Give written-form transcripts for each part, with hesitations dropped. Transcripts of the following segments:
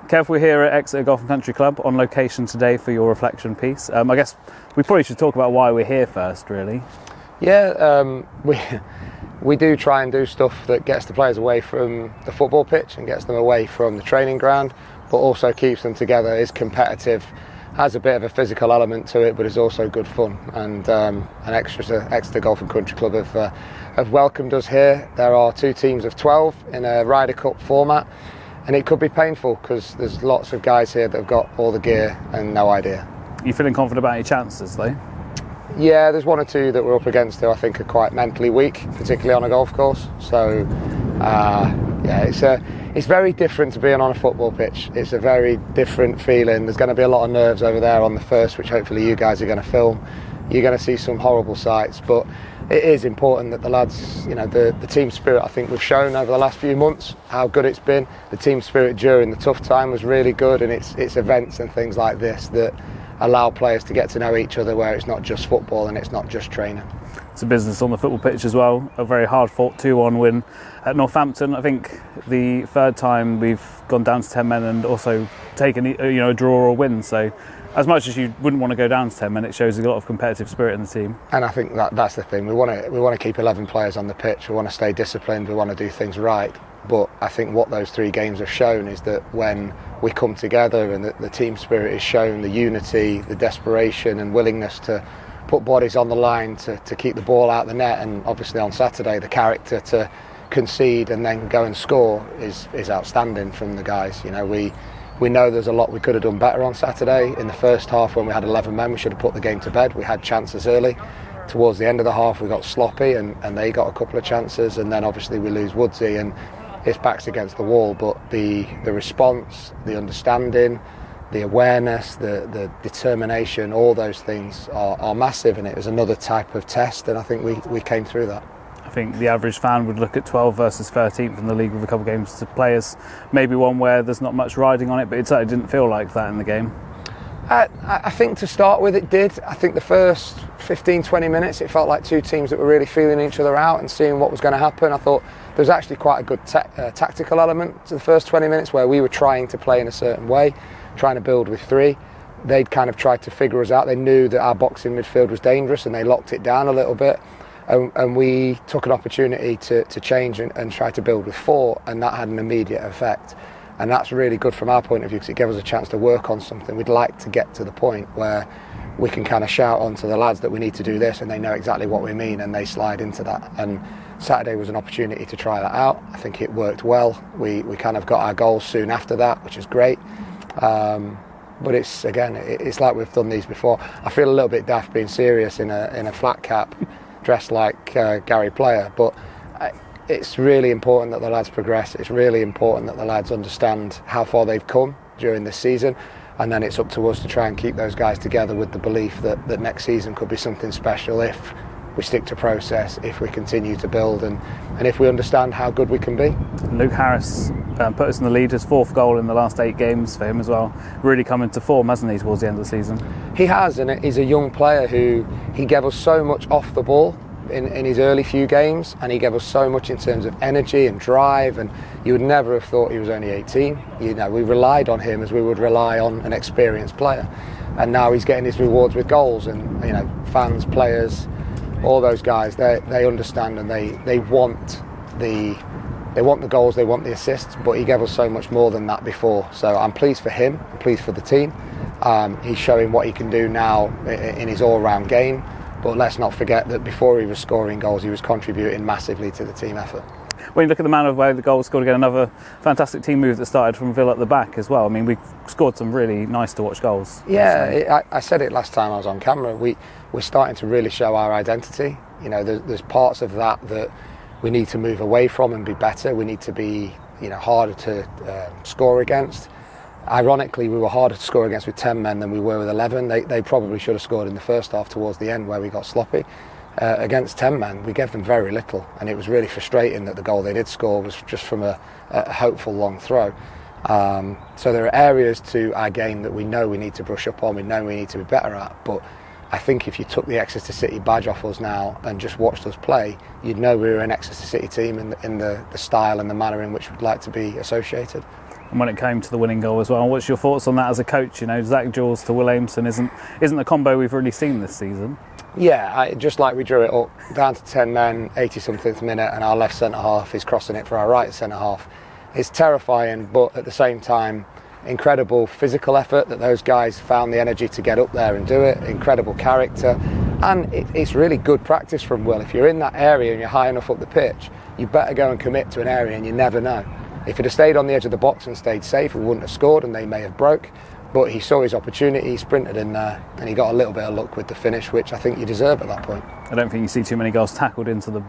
Kev, we're here at Exeter Golf and Country Club on location today for your reflection piece. I guess we probably should talk about why we're here first, really. Yeah, we do try and do stuff that gets the players away from the football pitch and gets them away from the training ground, but also keeps them together, is competitive, has a bit of a physical element to it, but is also good fun. And Exeter Golf and Country Club have welcomed us here. There are 2 teams of 12 in a Ryder Cup format, and it could be painful because there's lots of guys here that have got all the gear and no idea. You feeling confident about your chances, though? Yeah, there's 1 or 2 that we're up against who I think are quite mentally weak, particularly on a golf course. So, it's very different to being on a football pitch. It's a very different feeling. There's going to be a lot of nerves over there on the first, which hopefully you guys are going to film. You're going to see some horrible sights, but it is important that the lads, the team spirit, I think we've shown over the last few months how good it's been. The team spirit during the tough time was really good, and it's events and things like this that allow players to get to know each other, where it's not just football and it's not just training. It's a business on the football pitch as well. A very hard fought 2-1 win at Northampton. I think the 3rd time we've gone down to 10 men and also taken a draw or a win. So as much as you wouldn't want to go down to 10 men, it shows a lot of competitive spirit in the team. And I think that's the thing. We want to keep 11 players on the pitch. We want to stay disciplined. We want to do things right. But I think what those 3 games have shown is that when we come together and the team spirit is shown, the unity, the desperation and willingness to put bodies on the line to keep the ball out the net, and obviously on Saturday the character to concede and then go and score is outstanding from the guys. We know there's a lot we could have done better on Saturday. In the first half, when we had 11 men, we should have put the game to bed. We had chances early. Towards the end of the half we got sloppy and they got a couple of chances, and then obviously we lose Woodsy and his back's against the wall. But the response, the understanding, the awareness, the determination, all those things are massive, and it was another type of test, and I think we came through that. I think the average fan would look at 12 versus 13th in the league with a couple of games to play as maybe one where there's not much riding on it, but it certainly didn't feel like that in the game. I think to start with it did. I think the first 15-20 minutes it felt like 2 teams that were really feeling each other out and seeing what was going to happen. I thought there was actually quite a good tactical element to the first 20 minutes where we were trying to play in a certain way, trying to build with 3. They'd kind of tried to figure us out. They knew that our boxing midfield was dangerous and they locked it down a little bit. And we took an opportunity to change and try to build with 4, and that had an immediate effect. And that's really good from our point of view because it gave us a chance to work on something. We'd like to get to the point where we can kind of shout onto the lads that we need to do this, and they know exactly what we mean and they slide into that. And Saturday was an opportunity to try that out. I think it worked well. We kind of got our goals soon after that, which is great. But it's like we've done these before. I feel a little bit daft being serious in a flat cap, dressed like Gary Player, but it's really important that the lads progress. It's really important that the lads understand how far they've come during this season, and then it's up to us to try and keep those guys together with the belief that next season could be something special if we stick to process, if we continue to build, and if we understand how good we can be. Luke Harris put us in the lead, his 4th goal in the last 8 games for him as well. Really come into form, hasn't he, towards the end of the season? He has, and he's a young player who he gave us so much off the ball in his early few games, and he gave us so much in terms of energy and drive, and you would never have thought he was only 18. We relied on him as we would rely on an experienced player, and now he's getting his rewards with goals, and fans, players, all those guys, they understand and they want the goals, they want the assists, but he gave us so much more than that before. So I'm pleased for him, I'm pleased for the team. He's showing what he can do now in his all-round game. But let's not forget that before he was scoring goals, he was contributing massively to the team effort. When you look at the man of the way, the goal scored again, another fantastic team move that started from Villa at the back as well. I mean, we scored some really nice to watch goals. Yeah, I said it last time I was on camera. We're starting to really show our identity. There's parts of that we need to move away from and be better. We need to be, harder to score against. Ironically, we were harder to score against with 10 men than we were with 11. They probably should have scored in the first half towards the end where we got sloppy. Against 10 men, we gave them very little, and it was really frustrating that the goal they did score was just from a hopeful long throw. So there are areas to our game that we know we need to brush up on, we know we need to be better at, but I think if you took the Exeter City badge off us now and just watched us play, you'd know we were an Exeter City team in the style and the manner in which we'd like to be associated. and when it came to the winning goal as well. What's your thoughts on that as a coach? You know, Zach Jules to Williamson isn't a combo we've really seen this season. Yeah, just like we drew it up, down to 10 men, 80-something minute, and our left centre-half is crossing it for our right centre-half. It's terrifying, but at the same time, incredible physical effort that those guys found the energy to get up there and do it, incredible character, and it's really good practice from Will. If you're in that area and you're high enough up the pitch, you better go and commit to an area, and you never know. If he'd have stayed on the edge of the box and stayed safe, we wouldn't have scored and they may have broke. But he saw his opportunity, he sprinted in there, and he got a little bit of luck with the finish, which I think you deserve at that point. I don't think you see too many goals tackled into the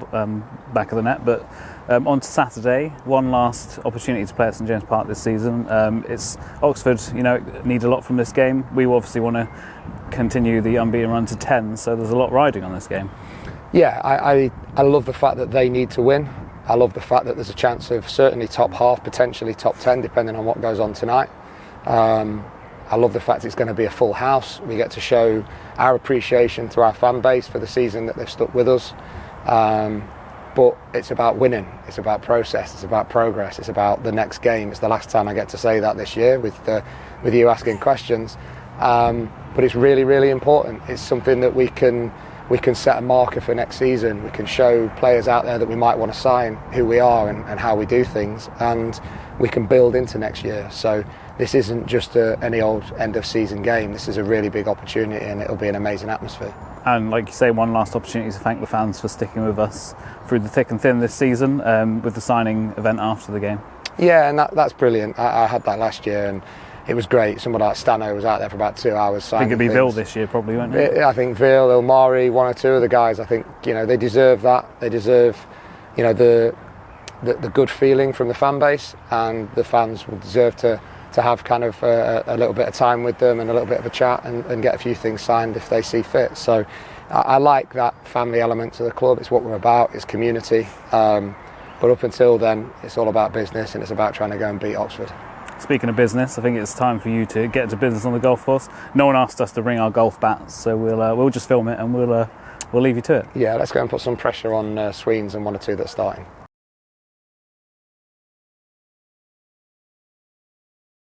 back of the net, but on to Saturday, one last opportunity to play at St James Park this season. It's Oxford, you know, need a lot from this game. We obviously want to continue the unbeaten run to 10, so there's a lot riding on this game. Yeah, I love the fact that they need to win. I love the fact that there's a chance of certainly top half, potentially top 10, depending on what goes on tonight. I love the fact it's going to be a full house. We get to show our appreciation to our fan base for the season that they've stuck with us. But it's about winning, it's about process, it's about progress, it's about the next game. It's the last time I get to say that this year with you asking questions. But it's really, really important. It's something that we can set a marker for next season. We can show players out there that we might want to sign who we are and how we do things, and we can build into next year. So this isn't just any old end of season game. This is a really big opportunity, and it'll be an amazing atmosphere. And like you say, one last opportunity to thank the fans for sticking with us through the thick and thin this season, with the signing event after the game. Yeah, and that's brilliant. I had that last year, and it was great. Someone like Stano was out there for about 2 hours signing. I think it'd be Ville this year, probably, won't it? I think Ville, Ilmari, one or two of the guys. I think, you know, they deserve that. They deserve, you know, the good feeling from the fan base, and the fans will deserve to have kind of a little bit of time with them and a little bit of a chat and get a few things signed if they see fit. So I like that family element to the club. It's what we're about. It's community. But up until then, it's all about business, and it's about trying to go and beat Oxford. Speaking of business, I think it's time for you to get to business on the golf course. No one asked us to bring our golf bats, so we'll just film it and we'll leave you to it. Yeah, let's go and put some pressure on Sweens and one or two that's starting.